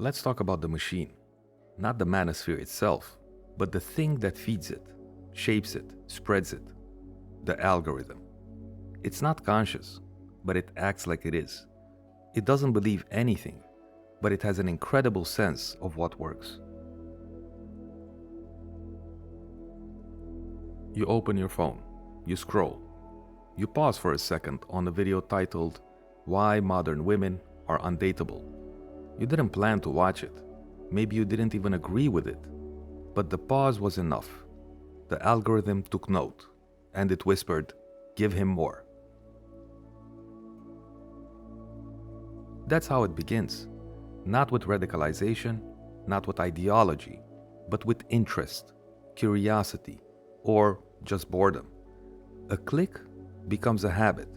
Let's talk about the machine. Not the manosphere itself, but the thing that feeds it, shapes it, spreads it. The algorithm. It's not conscious, but it acts like it is. It doesn't believe anything, but it has an incredible sense of what works. You open your phone, you scroll, you pause for a second on a video titled "Why Modern Women Are Undateable." You didn't plan to watch it, maybe you didn't even agree with it, but the pause was enough. The algorithm took note, and it whispered, "Give him more." That's how it begins. Not with radicalization, not with ideology, but with interest, curiosity, or just boredom. A click becomes a habit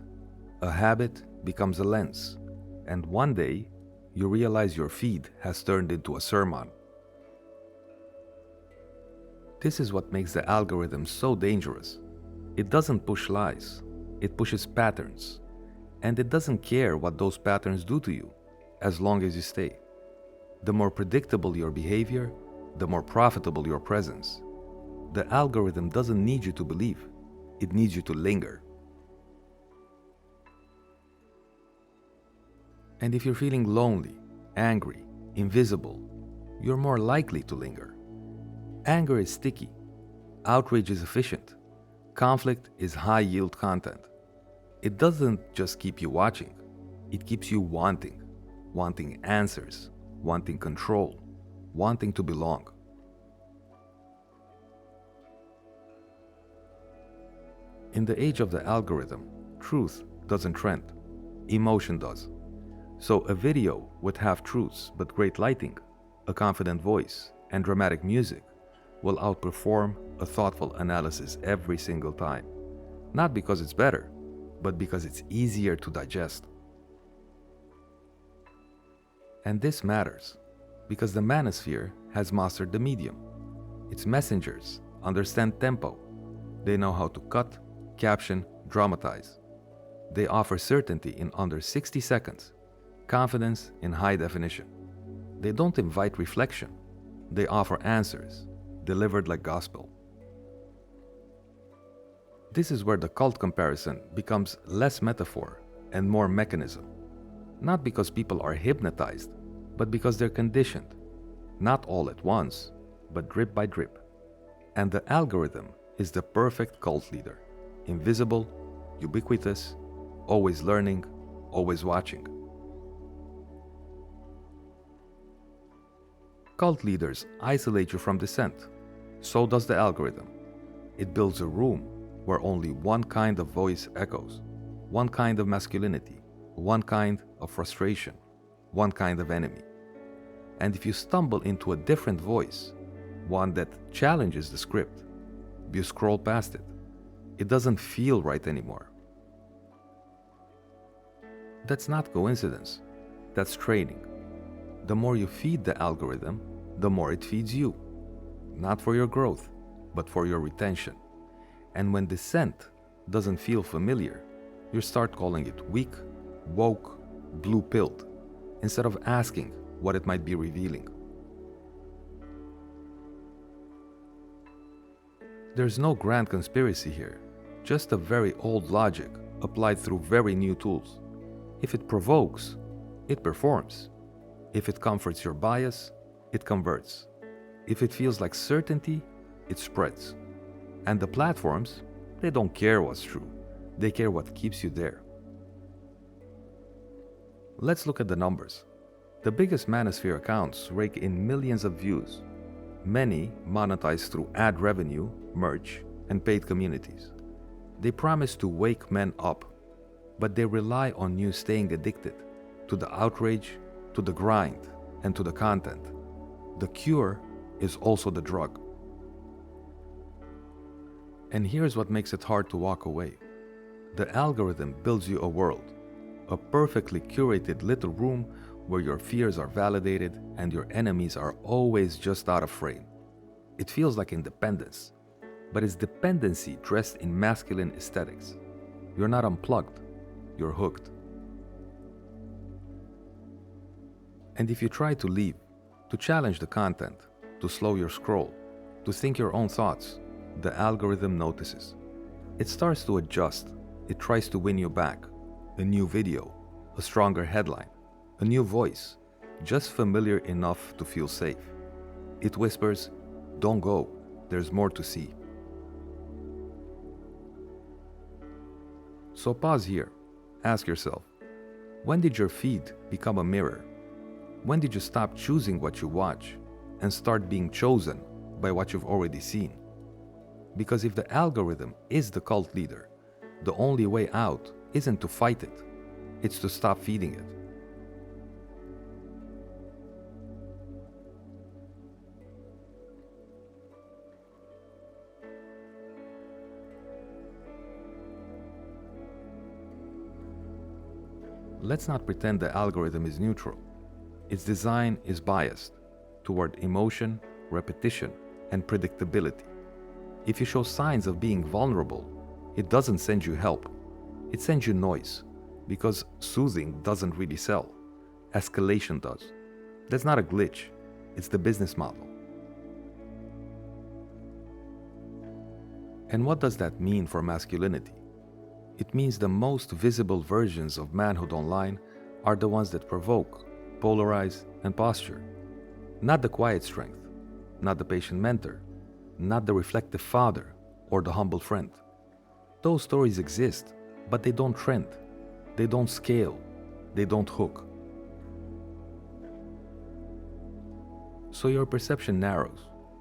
becomes a lens, and one day you realize your feed has turned into a sermon. This is what makes the algorithm so dangerous. It doesn't push lies, it pushes patterns, and it doesn't care what those patterns do to you, as long as you stay. The more predictable your behavior, the more profitable your presence. The algorithm doesn't need you to believe, it needs you to linger. And if you're feeling lonely, angry, invisible, you're more likely to linger. Anger is sticky, outrage is efficient, conflict is high-yield content. It doesn't just keep you watching, it keeps you wanting answers, wanting control, wanting to belong. In the age of the algorithm, truth doesn't trend, emotion does. So a video with half-truths but great lighting, a confident voice, and dramatic music will outperform a thoughtful analysis every single time. Not because it's better, but because it's easier to digest. And this matters, because the Manosphere has mastered the medium. Its messengers understand tempo. They know how to cut, caption, dramatize. They offer certainty in under 60 seconds, confidence in high definition. They don't invite reflection. They offer answers, delivered like gospel. This is where the cult comparison becomes less metaphor and more mechanism. Not because people are hypnotized, but because they're conditioned. Not all at once, but drip by drip. And the algorithm is the perfect cult leader. Invisible, ubiquitous, always learning, always watching. Cult leaders isolate you from dissent. So does the algorithm. It builds a room where only one kind of voice echoes, one kind of masculinity, one kind of frustration, one kind of enemy. And if you stumble into a different voice, one that challenges the script, you scroll past it. It doesn't feel right anymore. That's not coincidence. That's training. The more you feed the algorithm, the more it feeds you. Not for your growth, but for your retention. And when dissent doesn't feel familiar, you start calling it weak, woke, blue-pilled, instead of asking what it might be revealing. There's no grand conspiracy here, just a very old logic applied through very new tools. If it provokes, it performs. If it comforts your bias, it converts. If it feels like certainty, it spreads. And the platforms, they don't care what's true. They care what keeps you there. Let's look at the numbers. The biggest Manosphere accounts rake in millions of views. Many monetize through ad revenue, merch, and paid communities. They promise to wake men up, but they rely on you staying addicted to the outrage, to the grind, and to the content. The cure is also the drug. And here's what makes it hard to walk away. The algorithm builds you a world, a perfectly curated little room where your fears are validated and your enemies are always just out of frame. It feels like independence, but it's dependency dressed in masculine aesthetics. You're not unplugged, you're hooked. And if you try to leave, to challenge the content, to slow your scroll, to think your own thoughts, the algorithm notices. It starts to adjust. It tries to win you back. A new video, a stronger headline, a new voice, just familiar enough to feel safe. It whispers, "Don't go, there's more to see." So pause here. Ask yourself, when did your feed become a mirror? When did you stop choosing what you watch and start being chosen by what you've already seen? Because if the algorithm is the cult leader, the only way out isn't to fight it, it's to stop feeding it. Let's not pretend the algorithm is neutral. Its design is biased toward emotion, repetition, and predictability. If you show signs of being vulnerable, it doesn't send you help. It sends you noise, because soothing doesn't really sell. Escalation does. That's not a glitch. It's the business model. And what does that mean for masculinity? It means the most visible versions of manhood online are the ones that provoke, polarize, and posture. Not the quiet strength, not the patient mentor, not the reflective father or the humble friend. Those stories exist, but they don't trend, they don't scale, they don't hook. So your perception narrows.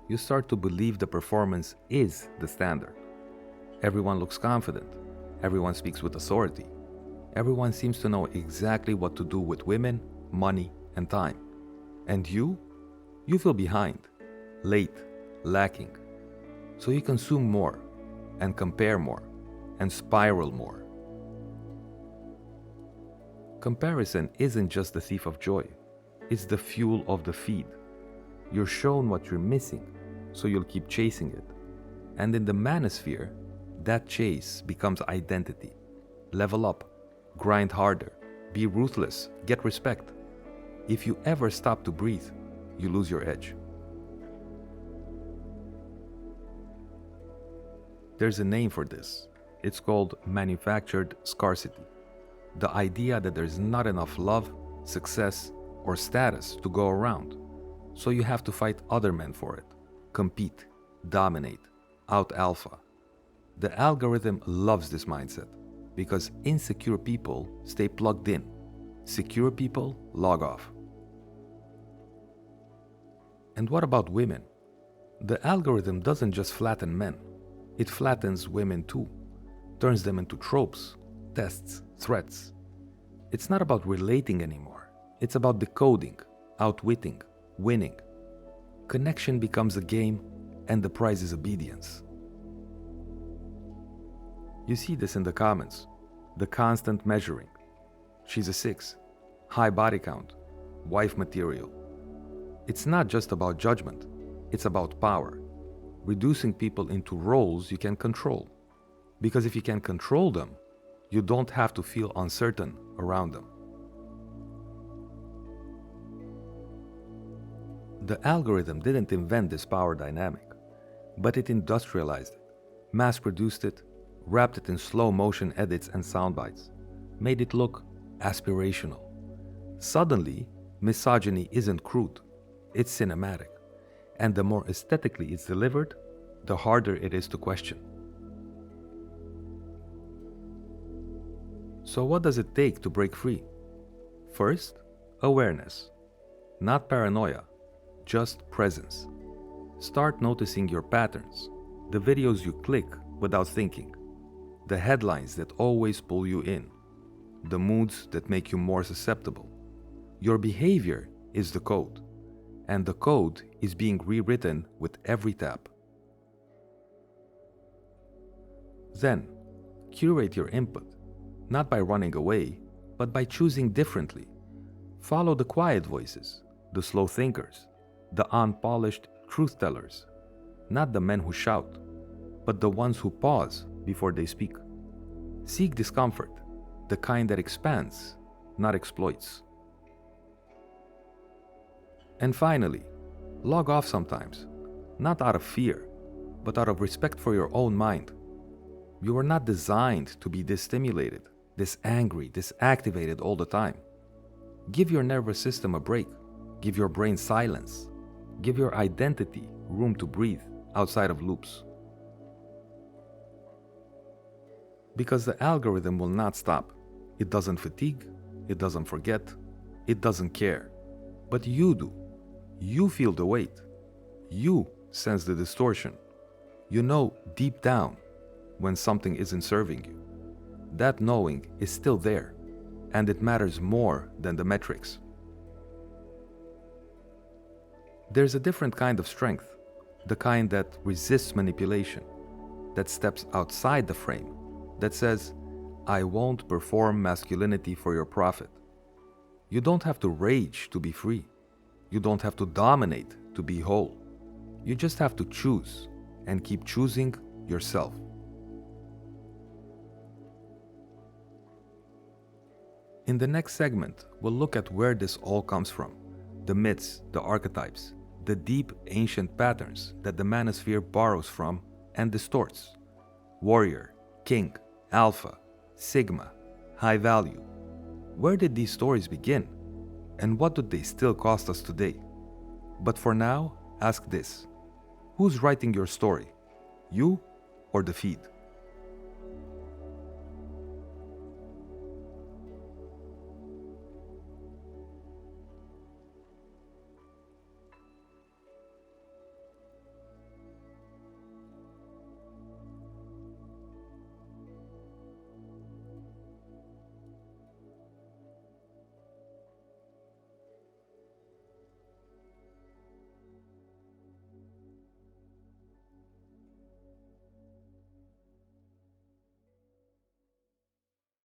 You start to believe the performance is the standard. Everyone looks confident. Everyone speaks with authority. Everyone seems to know exactly what to do with women, money, and time. And you feel behind, late, lacking. So you consume more, and compare more, and spiral more. Comparison isn't just the thief of joy, it's the fuel of the feed. You're shown what you're missing, so you'll keep chasing it. And in the Manosphere, that chase becomes identity. Level up, grind harder, be ruthless, get respect. If you ever stop to breathe, you lose your edge. There's a name for this. It's called manufactured scarcity. The idea that there's not enough love, success, or status to go around. So you have to fight other men for it, compete, dominate, out-alpha. The algorithm loves this mindset because insecure people stay plugged in. Secure people log off. And what about women? The algorithm doesn't just flatten men, it flattens women too, turns them into tropes, tests, threats. It's not about relating anymore, it's about decoding, outwitting, winning. Connection becomes a game, and the prize is obedience. You see this in the comments, the constant measuring. She's a 6, high body count, wife material. It's not just about judgment, it's about power, reducing people into roles you can control. Because if you can control them, you don't have to feel uncertain around them. The algorithm didn't invent this power dynamic, but it industrialized it, mass-produced it, wrapped it in slow-motion edits and soundbites, made it look aspirational. Suddenly, misogyny isn't crude, it's cinematic, and the more aesthetically it's delivered, the harder it is to question. So what does it take to break free? First, awareness. Not paranoia, just presence. Start noticing your patterns, the videos you click without thinking, the headlines that always pull you in, the moods that make you more susceptible. Your behavior is the code, and the code is being rewritten with every tap. Then, curate your input, not by running away, but by choosing differently. Follow the quiet voices, the slow thinkers, the unpolished truth tellers, not the men who shout, but the ones who pause before they speak. Seek discomfort, the kind that expands, not exploits. And finally, Log off sometimes, not out of fear, but out of respect for your own mind. You were not designed to be this stimulated, this angry, this activated all the time. Give your nervous system a break. Give your brain silence. Give your identity room to breathe outside of loops. Because the algorithm will not stop. It doesn't fatigue, it doesn't forget, it doesn't care. But you do. You feel the weight. You sense the distortion. You know deep down when something isn't serving you. That knowing is still there, and it matters more than the metrics. There's a different kind of strength, the kind that resists manipulation, that steps outside the frame, that says, I won't perform masculinity for your profit. You don't have to rage to be free. You don't have to dominate to be whole. You just have to choose and keep choosing yourself. In the next segment, we'll look at where this all comes from, the myths, the archetypes, the deep ancient patterns that the Manosphere borrows from and distorts. Warrior, king, alpha, sigma, high value. Where did these stories begin? And what do they still cost us today? But for now, ask this. Who's writing your story? You or the feed?